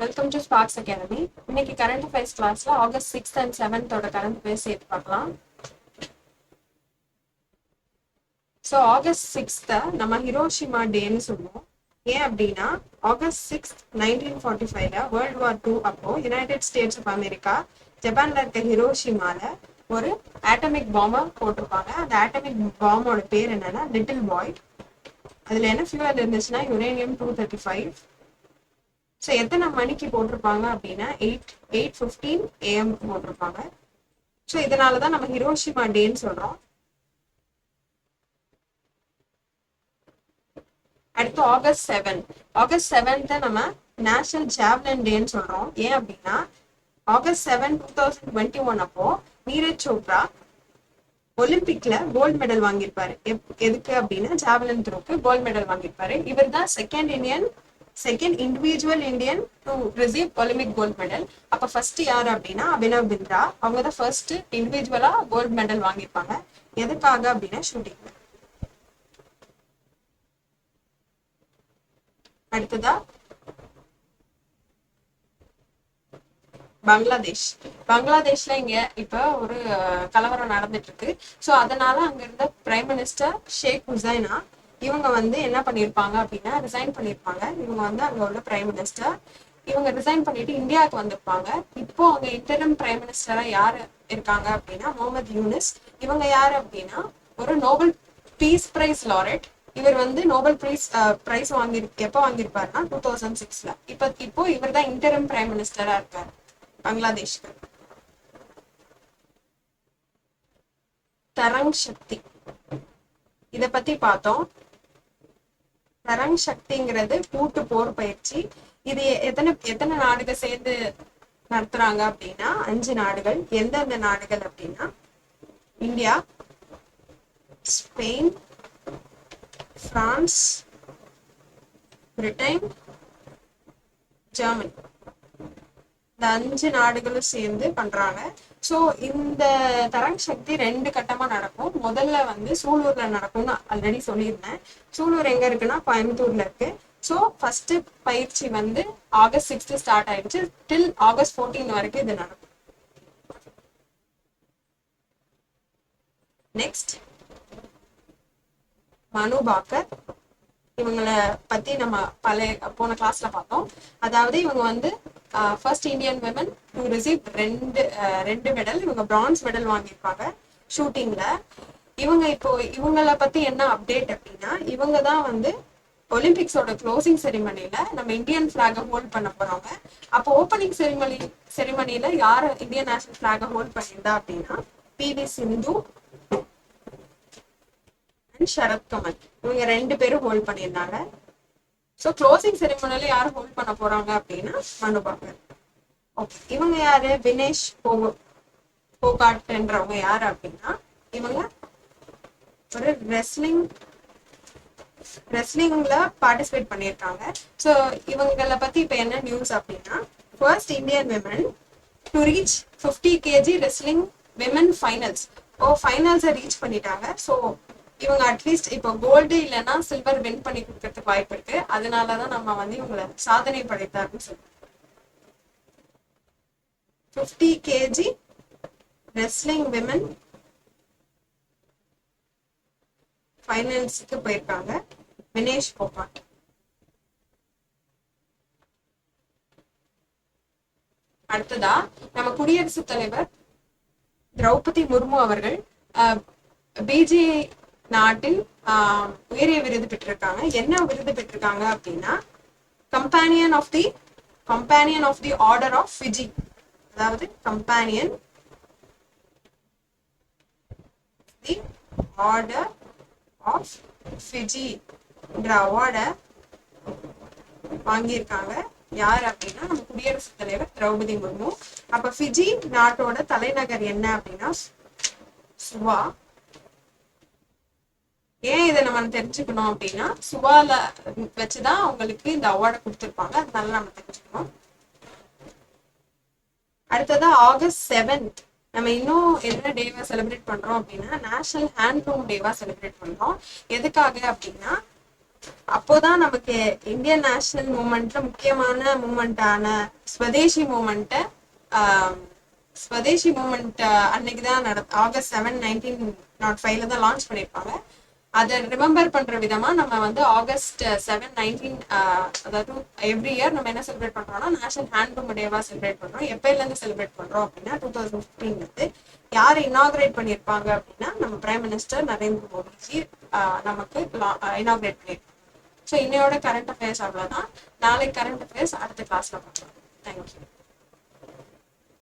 Welcome to Sparks academy. இன்னைக்கு current affairs கிளாஸ்ல August 6th and 7th current affairs சேர்த்து பார்க்கலாம். ஸோ ஆகஸ்ட் 6th நம்ம ஹிரோஷிமா டேன்னு சொல்லுவோம். ஏன் அப்படின்னா ஆகஸ்ட் 6th 1945 வேர்ல்ட் வார் 2 அப்போ யுனைடெட் ஸ்டேட்ஸ் ஆஃப் அமெரிக்கா ஜப்பான்ல இருக்க ஹிரோஷிமால ஒரு ஆட்டமிக் பாம்பை போட்டிருப்பாங்க. அந்த ஆட்டமிக் பாம்போட பேர் என்னன்னா லிட்டில் பாய். அதுல என்ன ஃபியூவல் இருந்துச்சுன்னா யுரேனியம் 235. ஸோ எத்தனை மணிக்கு போட்டிருப்பாங்க அப்படின்னா 8:15 AM போட்டிருப்பாங்க. ஸோ இதனாலதான் நம்ம ஹிரோஷிமா டேன்னு சொல்றோம். அடுத்து ஆகஸ்ட் 7th நம்ம நேஷனல் ஜாவ்லின் டேன்னு சொல்றோம். ஏன் அப்படின்னா ஆகஸ்ட் 7, 2021 அப்போ நீரஜ் சோப்ரா ஒலிம்பிக்ல கோல்டு மெடல் வாங்கியிருப்பாரு. எதுக்கு அப்படின்னா ஜாவ்லின் த்ரோக்கு கோல்டு மெடல் வாங்கியிருப்பாரு. இவர் தான் second individual Indian to receive Olympic gold medal. அப்ப ஃபர்ஸ்ட் யாரு அப்படின்னா அபினவ் பிந்த்ரா. அவங்க தான் ஃபர்ஸ்ட் இண்டிவிஜுவலா கோல்ட் மெடல் வாங்கியிருப்பாங்க. எதுக்காக அப்படின்னா ஷூட்டிங்ல. அடுத்ததா பங்களாதேஷ்ல இங்க இப்ப ஒரு கலவரம் நடந்துட்டு இருக்கு. ஸோ அதனால அங்க இருந்த பிரைம் மினிஸ்டர் ஷேக் ஹுசைனா இவங்க என்ன பண்ணிருப்பாங்க அப்படின்னா ரிசைன் பண்ணிருப்பாங்க. இவங்க அங்க உள்ள பிரைம் மினிஸ்டர் இவங்க ரிசைன் பண்ணிட்டு இந்தியாவுக்கு வந்திருப்பாங்க. இப்போ அங்க இன்டரிம் பிரைம் மினிஸ்டரா யாரு இருக்காங்க அப்படின்னா முகமது யூனிஸ். இவங்க யாரு அப்படின்னா ஒரு நோபல் பீஸ் பிரைஸ் லாரெட். இவர் நோபல் பிரைஸ் எப்ப வாங்கியிருப்பாருன்னா 2006. இப்போ இவர் தான் இன்டரிம் பிரைம் மினிஸ்டரா இருக்காரு பங்களாதேஷ்க்கு. தரங் சக்தி இத பத்தி பார்த்தோம். தரங் சக்திங்கிறது கூட்டு போர் பயிற்சி. இது எத்தனை நாடுகள் சேர்ந்து நடத்துறாங்க அப்படின்னா 5 நாடுகள். எந்தெந்த நாடுகள் அப்படின்னா India, Spain, France, Britain, Germany. இந்த 5 நாடுகளும் சேர்ந்து பண்றாங்க. ஸோ இந்த தரங் சக்தி 2 கட்டமா நடக்கும். முதல்ல சூலூர்ல நடக்கும்னு ஆல்ரெடி சொல்லியிருந்தேன். சூலூர் எங்க இருக்குன்னா கோயம்புத்தூர்ல இருக்கு. ஸோ ஃபர்ஸ்ட் பயிற்சி ஆகஸ்ட் 6th ஸ்டார்ட் ஆயிடுச்சு. டில் ஆகஸ்ட் 14 வரைக்கும் இது நடக்கும். நெக்ஸ்ட் மனு பாக்கர். இவங்களை பத்தி நம்ம போன கிளாஸ்ல பார்த்தோம். அதாவது இவங்க first Indian women to receive ரெண்டு மெடல். இவங்க பிரான்ஸ் மெடல் வாங்கியிருப்பாங்க ஷூட்டிங்ல. இவங்களை பத்தி என்ன அப்டேட் அப்படின்னா இவங்க தான் ஒலிம்பிக்ஸோட க்ளோசிங் செரிமனில நம்ம இந்தியன் பிளாக ஹோல்ட் பண்ண போறாங்க. அப்போ ஓப்பனிங் செரிமனில யாரு இந்தியன் நேஷனல் பிளாக ஹோல்ட் பண்ணியிருந்தா அப்படின்னா PV சிந்து அண்ட் சரத்கமல். இவங்க 2 பேரும் ஹோல்ட் பண்ணியிருந்தாங்க. ஸோ க்ளோசிங் செரிமனில யாரு ஹோல்ட் பண்ண போறாங்க அப்படின்னா மனு பாக்கர். ஓகே, இவங்க யாரு? வினேஷ் போகாட்ன்றவங்க யாரு அப்படின்னா இவங்க ஒரு ரெஸ்லிங்ல பார்ட்டிசிபேட் பண்ணியிருக்காங்க. ஸோ இவங்களை பத்தி இப்ப என்ன நியூஸ் அப்படின்னா first Indian women to reach 50 kg wrestling women finals. ஃபைனல்ஸை ரீச் பண்ணிட்டாங்க. ஸோ இவங்க அட்லீஸ்ட் இப்போ கோல்டு இல்லைன்னா சில்வர் வின் பண்ணி கொடுக்கறதுக்கு வாய்ப்பு இருக்கு. அதனாலதான் நம்ம இவங்களை சாதனை படைத்தார்னு சொல்றோம். 50 kg ரெஸ்லிங் விமன் ஃபைனல்ஸுக்கு போயிருக்காங்க வினேஷ் போகாட். அடுத்ததா நம்ம குடியரசுத் தலைவர் திரௌபதி முர்மு அவர்கள் பிஜே நாட்டில் உயரிய விருது பெற்றிருக்காங்க. என்ன விருது பெற்றிருக்காங்க அப்படின்னா companion of the order of Fiji. அதாவது companion the order of Fiji என்ற அவார்டை வாங்கியிருக்காங்க. யார் அப்படின்னா நம்ம குடியரசுத் தலைவர் திரௌபதி முர்மு. அப்ப ஃபிஜி நாட்டோட தலைநகர் என்ன அப்படின்னா சுவா. ஏன் இதை நம்ம தெரிஞ்சுக்கணும் அப்படின்னா சுவால வச்சுதான் அவங்களுக்கு இந்த அவார்டை கொடுத்துருப்பாங்க. அதனால நம்ம தெரிஞ்சுக்கணும். அடுத்ததா ஆகஸ்ட் 7th நம்ம இன்னும் என்ன டேவா செலிப்ரேட் பண்றோம் அப்படின்னா நேஷனல் ஹேண்ட்லூம் டேவா செலிப்ரேட் பண்றோம். எதுக்காக அப்படின்னா அப்போதான் நமக்கு இந்தியன் நேஷனல் மூமெண்ட்ல முக்கியமான மூமெண்டான ஸ்வதேசி மூமெண்ட்டை ஸ்வதேசி மூமெண்ட் அன்னைக்குதான் ஆகஸ்ட் 7 1905 தான் லான்ச் பண்ணியிருப்பாங்க. அதை ரிமெம்பர் பண்ற விதமா நம்ம வந்து ஆகஸ்ட் 7 19 அதாவது எவ்ரி இயர் நம்ம என்ன செலிப்ரேட் பண்றோம்னா நேஷனல் ஹேண்ட்லூம் டேவா செலிப்ரேட் பண்றோம். எப்பையில இருந்து செலிப்ரேட் பண்றோம் அப்படின்னா 2015 இருந்து. யார் இனாகிரேட் பண்ணியிருப்பாங்க அப்படின்னா நம்ம பிரைம் மினிஸ்டர் நரேந்திர மோடிஜி நமக்கு இனாகிரேட் பண்ணியிருப்பாங்க. ஸோ இன்னையோட கரண்ட் அஃபேர்ஸ் அவ்வளோதான். நாளைக்கு கரண்ட் அஃபேர்ஸ் அடுத்த கிளாஸ்ல பார்க்கலாம். தேங்க்யூ.